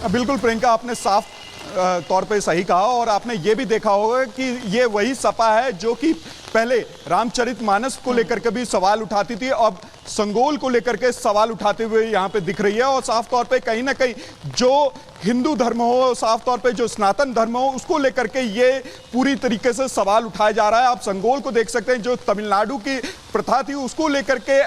बिल्कुल प्रियंका, आपने साफ तौर पे सही कहा और आपने ये भी देखा होगा कि ये वही सपा है जो कि पहले रामचरितमानस को लेकर के भी सवाल उठाती थी, अब संगोल को लेकर के सवाल उठाते हुए यहाँ पे दिख रही है। और साफ तौर पे कहीं ना कहीं जो हिंदू धर्म हो, साफ तौर पे जो सनातन धर्म हो, उसको लेकर के ये पूरी तरीके से सवाल उठाया जा रहा है। आप संगोल को देख सकते हैं, जो तमिलनाडु की प्रथा थी उसको लेकर के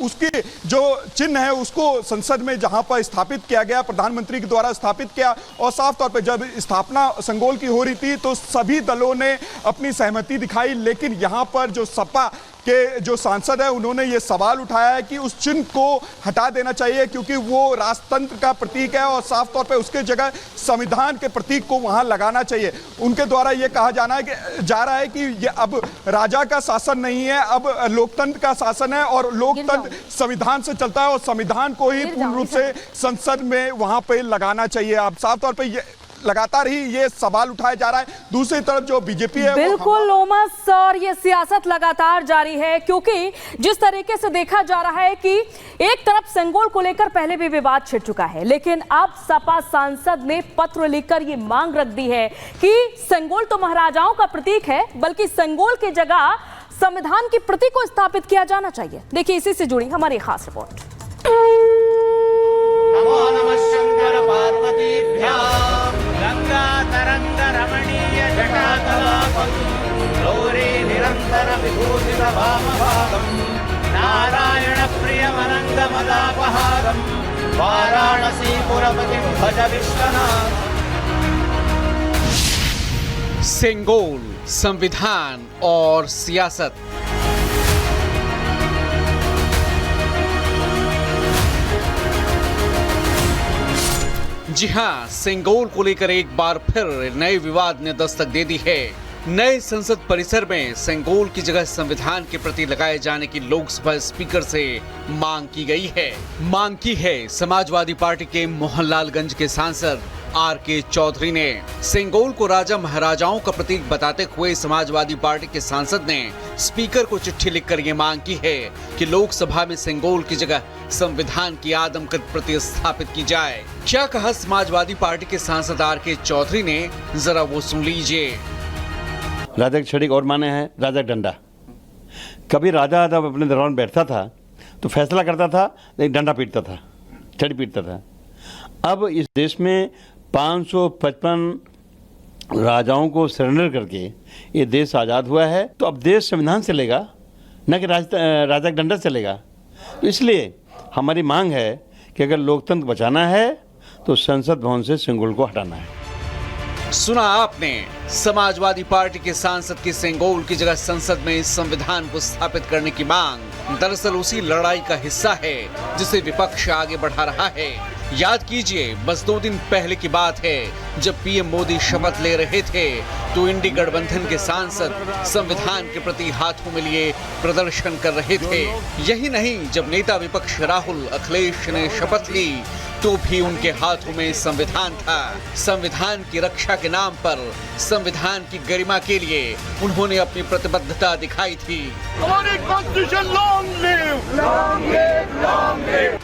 उसकी जो चिन्ह है उसको संसद में जहां पर स्थापित किया गया, प्रधानमंत्री के द्वारा स्थापित किया। और साफ तौर पे जब स्थापना संगोल की हो रही थी तो सभी दलों ने अपनी सहमति दिखाई, लेकिन यहां पर जो सपा के जो सांसद है उन्होंने ये सवाल उठाया है कि उस चिन्ह को हटा देना चाहिए क्योंकि वो राजतंत्र का प्रतीक है और साफ तौर पे उसके जगह संविधान के प्रतीक को वहां लगाना चाहिए। उनके द्वारा ये कहा जा रहा है कि ये अब राजा का शासन नहीं है, अब लोकतंत्र का शासन है और लोकतंत्र संविधान से चलता है और संविधान को ही पूर्ण रूप से संसद में वहां पे लगाना चाहिए। अब साफ तौर पर लगातार ही ये सवाल उठाया जा रहा है। दूसरी तरफ जो बीजेपी है, बिल्कुल ओमस, और ये सियासत लगातार जारी है क्योंकि जिस तरीके से देखा जा रहा है कि एक तरफ संगोल को लेकर पहले भी विवाद छिड़ चुका है, लेकिन अब सपा सांसद ने पत्र लिखकर ये मांग रख दी है कि संगोल तो महाराजाओं का प्रतीक है, बल्कि संगोल की जगह संविधान की प्रतीक को स्थापित किया जाना चाहिए। देखिए इसी से जुड़ी हमारी खास रिपोर्ट। नमो नमः शंकर पार्वतीभ्यां गंगा तरंग रमणीय जटाकलापं गौरी निरंतर विभूषित वामभागं नारायण प्रियमनंग मदापहारं वाराणसी पुरपतिं भज विश्वनाथ। संगोल, संविधान और सियासत। जी हां, संगोल को लेकर एक बार फिर नए विवाद ने दस्तक दे दी है। नए संसद परिसर में संगोल की जगह संविधान के प्रति लगाए जाने की लोकसभा स्पीकर से मांग की गई है। मांग की है समाजवादी पार्टी के मोहनलालगंज के सांसद आर.के. चौधरी ने। संगोल को राजा महाराजाओं का प्रतीक बताते हुए समाजवादी पार्टी के सांसद ने स्पीकर को चिट्ठी लिखकर ये मांग की है कि लोकसभा में संगोल की जगह संविधान की आदमकद प्रति स्थापित की जाए। क्या कहा समाजवादी पार्टी के सांसद आर.के. चौधरी ने, जरा वो सुन लीजिए। राजा की छड़ी और माने हैं राजा डंडा। कभी राजा जब अपने दरबार में बैठता था तो फैसला करता था, एक डंडा पीटता था, छड़ी पीटता था। अब इस देश में 555 राजाओं को सरेंडर करके ये देश आज़ाद हुआ है, तो अब देश संविधान चलेगा, न कि राजा का डंडा चलेगा। तो इसलिए हमारी मांग है कि अगर लोकतंत्र बचाना है तो संसद भवन से संगोल को हटाना है। सुना आपने समाजवादी पार्टी के सांसद की संगोल की जगह संसद में संविधान को स्थापित करने की मांग। दरअसल उसी लड़ाई का हिस्सा है जिसे विपक्ष आगे बढ़ा रहा है। याद कीजिए, बस 2 दिन पहले की बात है जब पीएम मोदी शपथ ले रहे थे तो इंडी गठबंधन के सांसद संविधान के प्रति हाथों में लिए प्रदर्शन कर रहे थे। यही नहीं, जब नेता विपक्ष राहुल अखिलेश ने शपथ ली तो भी उनके हाथों में संविधान था। संविधान की रक्षा के नाम पर, संविधान की गरिमा के लिए उन्होंने अपनी प्रतिबद्धता दिखाई थी। हमारी constitution long live, long live, long live.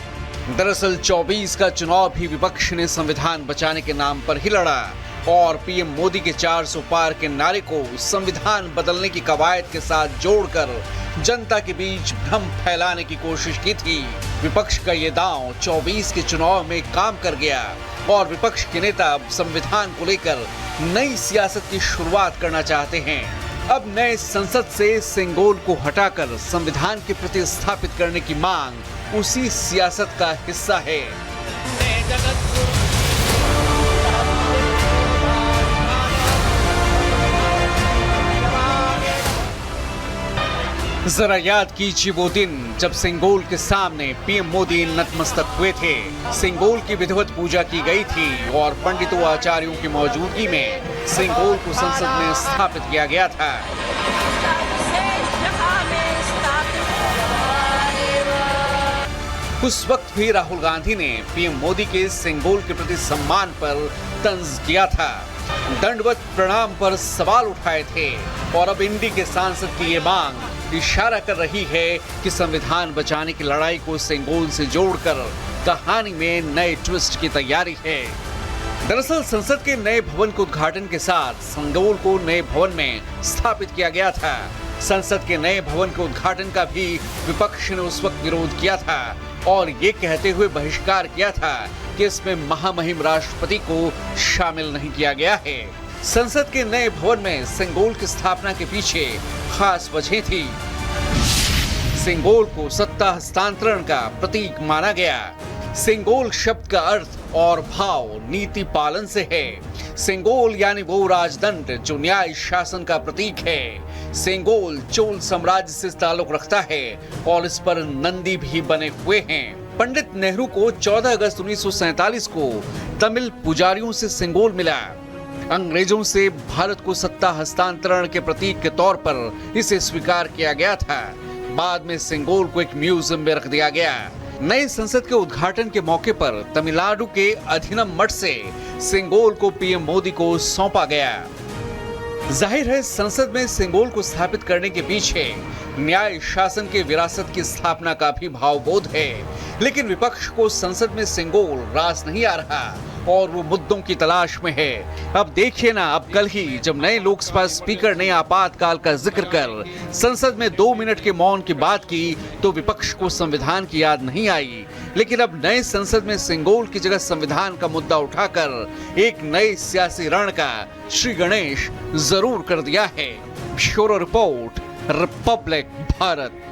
दरअसल 24 का चुनाव भी विपक्ष ने संविधान बचाने के नाम पर ही लड़ा और पीएम मोदी के 400 पार के नारे को संविधान बदलने की कवायद के साथ जोड़कर जनता के बीच भ्रम फैलाने की कोशिश की थी। विपक्ष का ये दांव 24 के चुनाव में काम कर गया और विपक्ष के नेता अब संविधान को लेकर नई सियासत की शुरुआत करना चाहते हैं। अब नए संसद से संगोल को हटाकर संविधान के प्रति स्थापित करने की मांग उसी सियासत का हिस्सा है। जरा याद कीजिए वो दिन जब संगोल के सामने पीएम मोदी नतमस्तक हुए थे। संगोल की विधिवत पूजा की गई थी और पंडितों आचार्यों की मौजूदगी में संगोल को संसद में स्थापित किया गया था। उस वक्त भी राहुल गांधी ने पीएम मोदी के संगोल के प्रति सम्मान पर तंज किया था, दंडवत प्रणाम पर सवाल उठाए थे और अब इंडी के सांसद की ये मांग इशारा कर रही है कि संविधान बचाने की लड़ाई को संगोल से जोड़कर कहानी में नए ट्विस्ट की तैयारी है। दरअसल संसद के नए भवन के उद्घाटन के साथ संगोल को नए भवन में स्थापित किया गया था। संसद के नए भवन के उद्घाटन का भी विपक्ष ने उस वक्त विरोध किया था और ये कहते हुए बहिष्कार किया था कि इसमें महामहिम राष्ट्रपति को शामिल नहीं किया गया है। संसद के नए भवन में सेंगोल की स्थापना के पीछे खास वजह थी। सेंगोल को सत्ता हस्तांतरण का प्रतीक माना गया। सेंगोल शब्द का अर्थ और भाव नीति पालन से है। सेंगोल यानी वो राजदंड जो न्याय शासन का प्रतीक है। सेंगोल चोल साम्राज्य से ताल्लुक रखता है और इस पर नंदी भी बने हुए हैं। पंडित नेहरू को 14 अगस्त 1947 को तमिल पुजारियों से सेंगोल मिला। अंग्रेजों से भारत को सत्ता हस्तांतरण के प्रतीक के तौर पर इसे स्वीकार किया गया था। बाद में सेंगोल को एक म्यूजियम में रख दिया गया। नए संसद के उद्घाटन के मौके पर तमिलनाडु के अधिनम मठ से सेंगोल को पीएम मोदी को सौंपा गया। जाहिर है संसद में सेंगोल को स्थापित करने के पीछे न्याय शासन के विरासत की स्थापना का भी भावबोध है, लेकिन विपक्ष को संसद में सेंगोल रास नहीं आ रहा और वो मुद्दों की तलाश में है। अब देखिए ना, अब कल ही जब नए लोकसभा स्पीकर ने आपातकाल का जिक्र कर संसद में 2 मिनट के मौन की बात की तो विपक्ष को संविधान की याद नहीं आई, लेकिन अब नए संसद में सेंगोल की जगह संविधान का मुद्दा उठाकर एक नए सियासी रण का श्री गणेश जरूर कर दिया है। Bureau report, Republic Bharat.